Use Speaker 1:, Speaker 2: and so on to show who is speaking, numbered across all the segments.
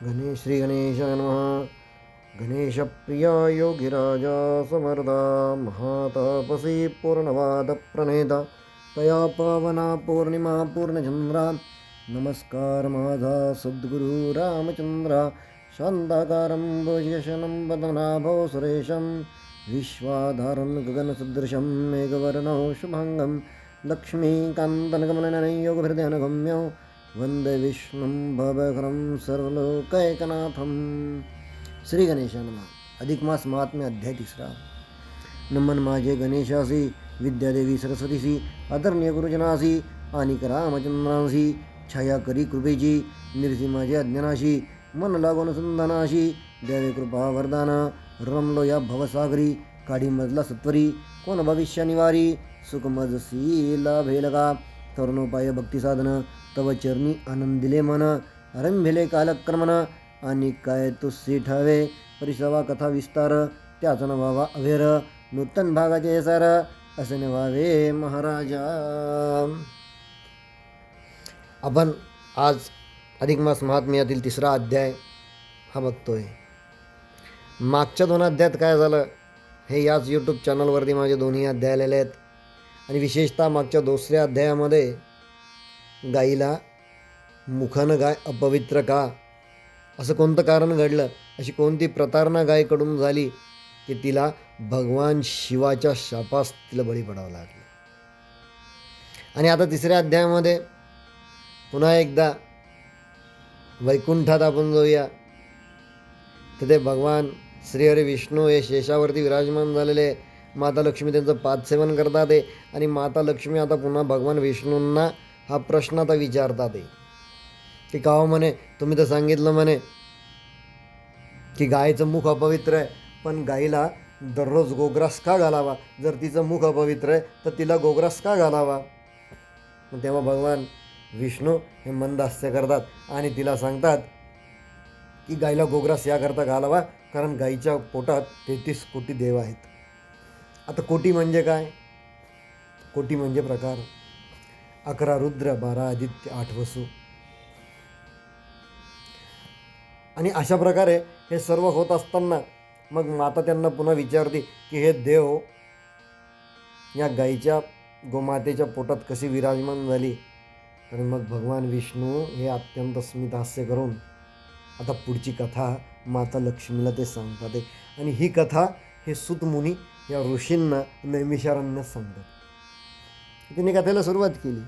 Speaker 1: श्री गणेशाय नमः. गणेशप्रिया योगिराजा समर्दा महातापसी पूर्णवादप्रणेता तया पावना पौर्णिमा पूर्णचंद्रा. नमस्कार माझा सद्गुरु रामचंद्रा. शांताकारं भुजगशनं पद्मनाभो सुरेशं विश्वाधारं गगनसदृशं मेघवर्णौ शुभांगं लक्ष्मीकान्तनकमलनयनं योगभृदयनगम्यं वंदे विष्णुं भवघ्नं सर्वलोकैकनाथं. श्री गणेशाय नमः. अधिक मास महात्म्य अध्याय 3. नमन माझे गणेशासी विद्यादेवी सरस्वतीसी आदरणीय गुरुजनासी आणि रामचंद्रांसी छाया करी कृपेची निर्सी माझे अज्ञानाशी मन लागून सुंदनाशी देवे कृपा वरदान रमलो या भवसागरी काढी मजला सत्वरी कोण भविष्य निवारी सुखमजसी लाभेल का तरुणोपाय भक्ती साधन तव चरणी आनंदिले मन आरंभिले कालक्रमण आणि काय तुसी ठावे परिसवा कथा विस्तार त्याचा न व्हावा अवेर नूतन भागाचे सर असे न व्हावे महाराजा. आपण आज अधिक मास महात्म्यातील 3 अध्याय हा बघतोय. मागच्या 2 अध्यायात काय झालं हे याच यूट्यूब चॅनलवरती माझे दोन्ही अध्याय आलेले आहेत. आणि विशेषतः मागच्या 2ऱ्या अध्यायामध्ये गाईला मुखानं गाय अपवित्र का, असं कोणतं कारण घडलं, अशी कोणती प्रतारणा गायकडून झाली की तिला भगवान शिवाच्या शापास तिला बळी पडावं लागलं. आणि आता 3ऱ्या अध्यायामध्ये पुन्हा एकदा वैकुंठात आपण जाऊया. तिथे भगवान श्रीहरी विष्णू हे शेषावरती विराजमान झालेले. माता लक्ष्मी त्यांचं पादसेवन करतात आहे. आणि माता लक्ष्मी आता पुन्हा भगवान विष्णूंना हा प्रश्न आता विचारतात आहे की का म्हणे तुम्ही तर सांगितलं म्हणे की गायीचं मुख अपवित्र आहे, पण गाईला दररोज गोग्रास का घालावा? जर तिचं मुख अपवित्र आहे तर तिला गोग्रास का घालावा? तेव्हा भगवान विष्णू हे मंदहास्य करतात आणि तिला सांगतात की गाईला गोग्रास याकरता घालावा कारण गाईच्या पोटात 33 कोटी देव आहेत. आता कोटी म्हणजे काय? कोटी म्हणजे प्रकार. 11 रुद्र, 12 आदित्य, 8 वसु. आणि अशा प्रकारे हे सर्व होत असताना मग माता त्यांना पुन्हा विचारते की हे देव या गाईच्या गोमातेच्या पोटात कशी विराजमान झाली? आणि मग भगवान विष्णू हे अत्यंत स्मितहास्य करून आता पुढची कथा माता लक्ष्मीला ते सांगतात. आणि ही कथा हे सूतमुनी या ऋषींना नैमिषारण्यात सांगतात. तिने कथेला सुरुवात केली.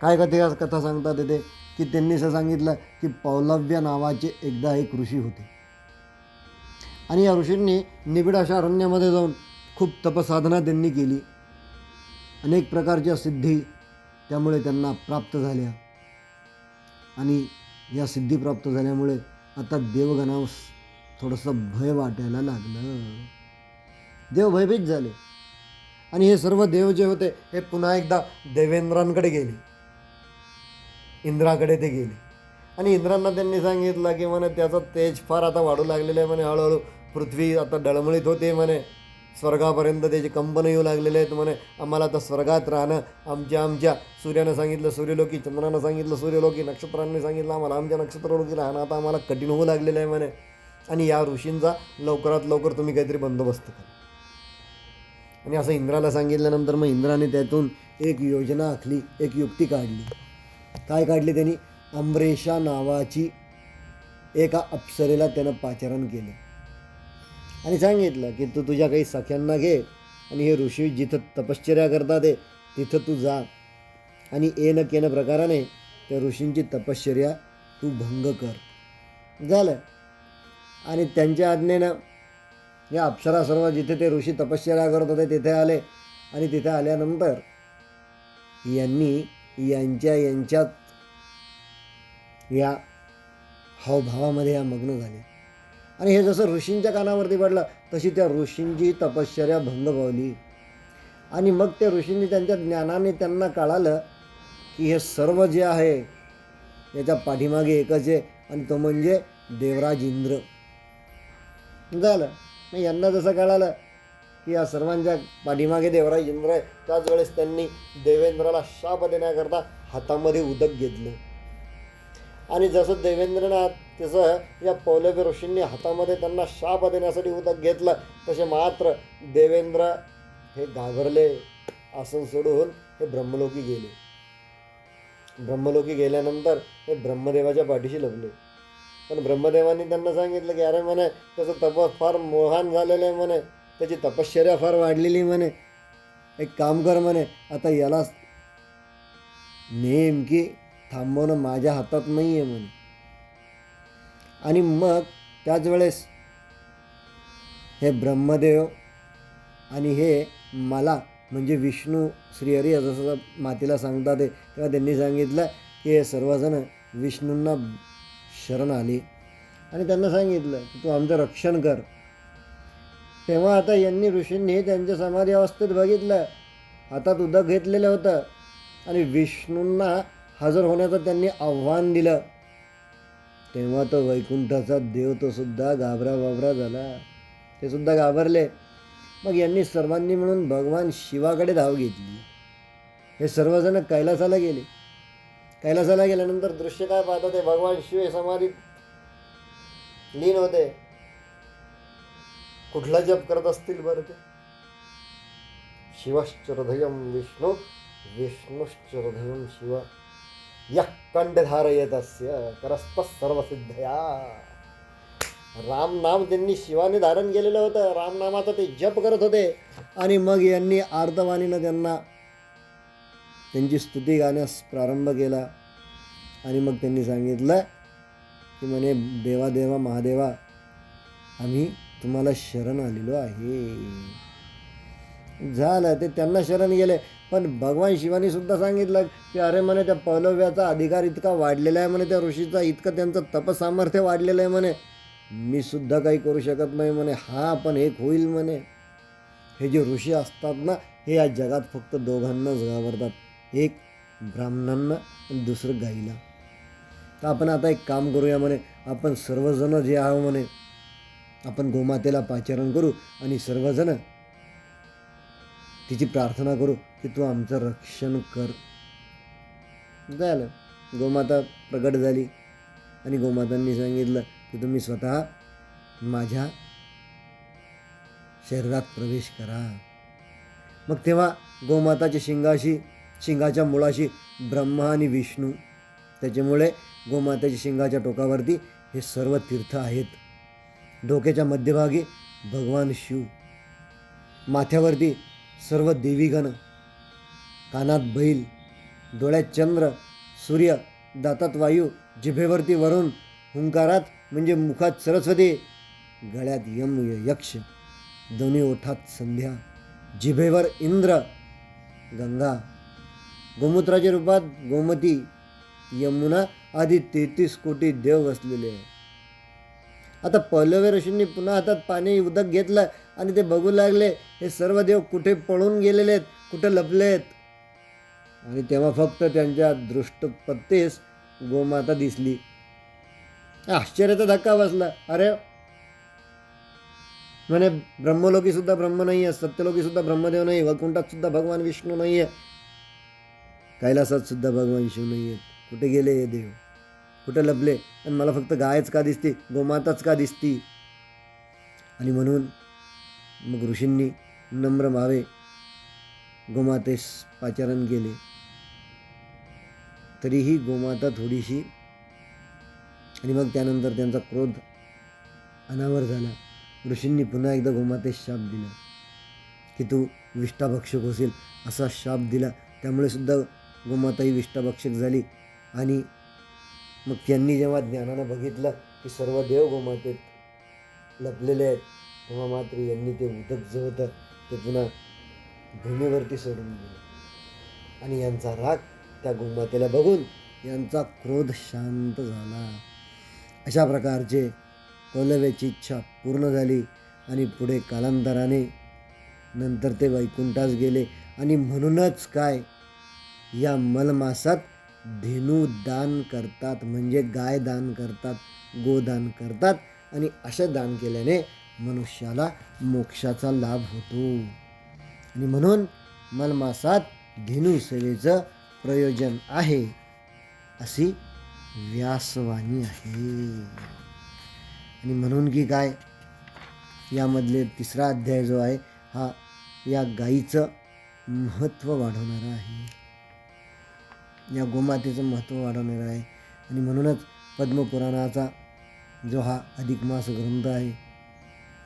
Speaker 1: काय कथा सांगतात येते की त्यांनी असं सांगितलं की पौलव्य नावाचे एकदा एक ऋषी होते. आणि या ऋषींनी निबिड अशा अरण्यामध्ये जाऊन खूप तपसाधना त्यांनी केली. अनेक प्रकारच्या सिद्धी त्यामुळे त्यांना प्राप्त झाल्या. आणि या सिद्धी प्राप्त झाल्यामुळे आता देवगणास थोडंसं भय वाटायला लागलं. देव भयभीत झाले. आणि हे सर्व देव जे होते हे पुन्हा एकदा देवेंद्रांकडे गेले. इंद्राकडे ते गेले. आणि इंद्रांना त्यांनी सांगितलं की म्हणे त्याचा तेज फार आता वाढू लागलेलं आहे म्हणे. हळूहळू पृथ्वी आता डळमळीत होते म्हणे. स्वर्गापर्यंत त्याचे कंपन येऊ लागलेले आहेत म्हणे. आम्हाला आता स्वर्गात राहणं आमच्या सूर्यानं सांगितलं सूर्यलोकी, चंद्रानं सांगितलं सूर्यलोकी, नक्षत्रांनी सांगितलं आम्हाला आमच्या नक्षत्रलोकी राहणं आता आम्हाला कठीण होऊ लागलेलं आहे म्हणे. आणि या ऋषींचा लवकरात लवकर तुम्ही काहीतरी बंदोबस्त करा. आणि असं इंद्राला सांगितल्यानंतर मग इंद्राने त्यातून एक योजना आखली, एक युक्ती काढली. काय काढली त्यांनी? अमरेशा नावाची एका अप्सरेला त्यानं पाचारण केलं आणि सांगितलं की तू तुझ्या काही सख्यांना घे आणि हे ऋषी जिथं तपश्चर्या करतात तिथं तू जा आणि येणं केनं प्रकाराने त्या ऋषींची तपश्चर्या तू भंग कर. झालं. आणि त्यांच्या आज्ञेनं या अप्सरा सर्व जिथे ते ऋषी तपश्चर्या करत होते तिथे आले. आणि तिथे आल्यानंतर यांनी यांच्यात या हावभावामध्ये या मग्न झाले. आणि हे जसं ऋषींच्या कानावरती पडलं तशी त्या ऋषींची तपश्चर्या भंग पावली. आणि मग त्या ऋषींनी त्यांच्या ज्ञानाने त्यांना कळालं की हे सर्व जे आहे याच्या पाठीमागे एकच आहे आणि तो म्हणजे देवराज इंद्र. झालं. मग यांना जसं कळालं की या सर्वांच्या पाठीमागे देवराज इंद्र आहे, त्याच वेळेस त्यांनी देवेंद्राला शाप देण्याकरता हातामध्ये उदक घेतलं. आणि जसं देवेंद्रनाथ तसं या पौलव्य ऋषींनी हातामध्ये त्यांना शाप देण्यासाठी उदक घेतलं, तसे मात्र देवेंद्र हे घाबरले. आसन सोडून हे ब्रह्मलोकी गेले. ब्रह्मलोकी गेल्यानंतर हे ब्रह्मदेवाच्या पाठीशी लपले. पण ब्रह्मदेवांनी त्यांना सांगितलं की अरे म्हणे त्याचं तप फार मोहान झालेलं आहे म्हणे, त्याची तपश्चर्या फार वाढलेली म्हणे. एक काम कर म्हणे, आता याला नेमकी थांबवणं माझ्या हातात नाही आहे म्हणे. आणि मग त्याच वेळेस हे ब्रह्मदेव आणि हे मला म्हणजे विष्णू श्रीहरी जसं मातेला सांगतात ते, तेव्हा त्यांनी सांगितलं की हे सर्वजण विष्णूंना शरण आली आणि त्यांना सांगितलं की तू आमचं रक्षण कर. तेव्हा आता यांनी ऋषींनी त्यांच्या समाधी अवस्थेत बघितलं, हातात उदक घेतलेलं होतं आणि विष्णूंना हजर होण्याचं त्यांनी आव्हान दिलं. तेव्हा तो वैकुंठाचा देव तो सुद्धा घाबरा झाला, ते सुद्धा घाबरले. मग यांनी सर्वांनी मिळून भगवान शिवाकडे धाव घेतली. हे सर्वजण कैलासाला गेले. कैलासाला गेल्यानंतर दृश्य काय पाहतात, ते भगवान शिव हे समाधीत लीन होते. कुठला जप करत असतील बरं ते? शिवश्चरधयम विष्णू विष्णुश्चरधयम शिव यः कंठधारयतस्य करस्तः सर्वसिद्धया. राम नाम त्यांनी शिवाने धारण केलेलं होतं. रामनामाचा ते जप करत होते. आणि मग यांनी आर्तवाणीनं त्यांना त्यांची स्तुती गाण्यास प्रारंभ केला. आणि मग त्यांनी सांगितलं की म्हणे देवा देवा महादेवा, आम्ही तुम्हाला शरण आलेलो आहे. झालं ते त्यांना शरण गेले. पण भगवान शिवानी सुद्धा सांगितलं की अरे म्हणे त्या पौलव्याचा अधिकार इतका वाढलेला आहे म्हणे, त्या ऋषीचा इतकं त्यांचं तपसामर्थ्य वाढलेलं आहे म्हणे, मी सुद्धा काही करू शकत नाही म्हणे. हा पण एक होईल म्हणे. हे जे ऋषी असतात ना, हे या जगात फक्त दोघांनाच घाबरतात, एक ब्राह्मणांना आणि दुसरं गाईला. तर आपण आता एक काम करूया म्हणे, आपण सर्वजण जे आहो म्हणे, आपण गोमातेला पाचारण करू आणि सर्वजण तिची प्रार्थना करू की तू आमचं रक्षण कर. झालं. गोमाता प्रगट झाली आणि गोमातांनी सांगितलं की तुम्ही स्वतः माझ्या शरीरात प्रवेश करा. मग तेव्हा गोमाताच्या शिंगाच्या मुळाशी ब्रह्मा आणि विष्णू, त्याच्यामुळे गोमातेच्या शिंगाच्या टोकावरती हे सर्व तीर्थ आहेत. डोक्याच्या मध्यभागी भगवान शिव, माथ्यावरती सर्व देवीगण, कानात बैल, डोळ्यात चंद्र, सूर्य, दातात वायू, जिभेवरती वरुण, हुंकारात म्हणजे मुखात सरस्वती, गळ्यात यम यक्ष, दोन्ही ओठात संध्या, जिभेवर इंद्र, गंगा, गोमूत्राच्या रूपात गोमती, यमुना आदी 33 कोटी देव बसलेले आहे. आता पौलव्य ऋषींनी पुन्हा हातात पाणी उदक घेतलं आणि ते बघू लागले हे सर्व देव कुठे पळून गेलेले आहेत, कुठे लपलेत. आणि तेव्हा फक्त त्यांच्या दृष्टपत्तेस गोमाता दिसली. आश्चर्याचा धक्का बसला. अरे म्हणे ब्रह्मलोकी सुद्धा ब्रह्म नाही आहे, सत्यलोकी सुद्धा ब्रह्मदेव नाही, वैकुंठात सुद्धा भगवान विष्णू नाही आहे, कैलासात सुद्धा भगवान शिव नाही आहेत. कुठे गेले हे देव, कुठे लपले? आणि मला फक्त गायच का दिसते, गोमाताच का दिसती? आणि म्हणून मग ऋषींनी नम्र भावे गोमातेस पाचारण केले. तरीही गोमाता थोडीशी, आणि मग त्यानंतर त्यांचा क्रोध अनावर झाला. ऋषींनी पुन्हा एकदा गोमातेस शाप दिला की तू विष्टाभक्षक होशील, असा शाप दिला. त्यामुळे सुद्धा गोमाता ही विष्टाभक्षक झाली. आणि मग त्यांनी जेव्हा ज्ञानानं बघितलं की सर्व देव गोमातेत लपलेले आहेत, तेव्हा मात्र यांनी ते उदक जे होतं ते पुन्हा भूमीवरती सोडून दिलं. आणि यांचा राग त्या गोमातेला बघून यांचा क्रोध शांत झाला. अशा प्रकारचे पौलव्याची इच्छा पूर्ण झाली. आणि पुढे कालांतराने नंतर ते वैकुंठास गेले. आणि म्हणूनच काय, या मलमासात धेनू दान करतात, म्हणजे गाय दान करतात, गोदान करतात. आणि असे दान केल्याने मनुष्याला मोक्षाचा लाभ होतो. आणि म्हणून मलमासात धेनू सेवेचं प्रयोजन आहे, अशी व्यासवाणी आहे. आणि म्हणून की काय, यामधले 3रा अध्याय जो आहे हा या गाईचं महत्त्व वाढवणारा आहे, या गोमातेचं महत्त्व वाढवणारा आहे. आणि म्हणूनच पद्मपुराणाचा जो हा अधिक मास ग्रंथ आहे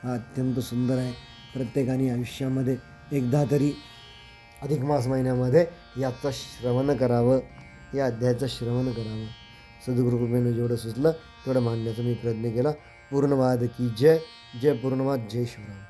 Speaker 1: हा अत्यंत सुंदर आहे. प्रत्येकाने आयुष्यामध्ये एकदा तरी अधिक मास महिन्यामध्ये याचं श्रवण करावं, या अध्यायाचं श्रवण करावं. सद्गुरू कृपेनं जेवढं सुचलं तेवढं मांडण्याचा मी प्रयत्न केला. पूर्णवाद की जय. जय पूर्णवाद. जय शिवराम.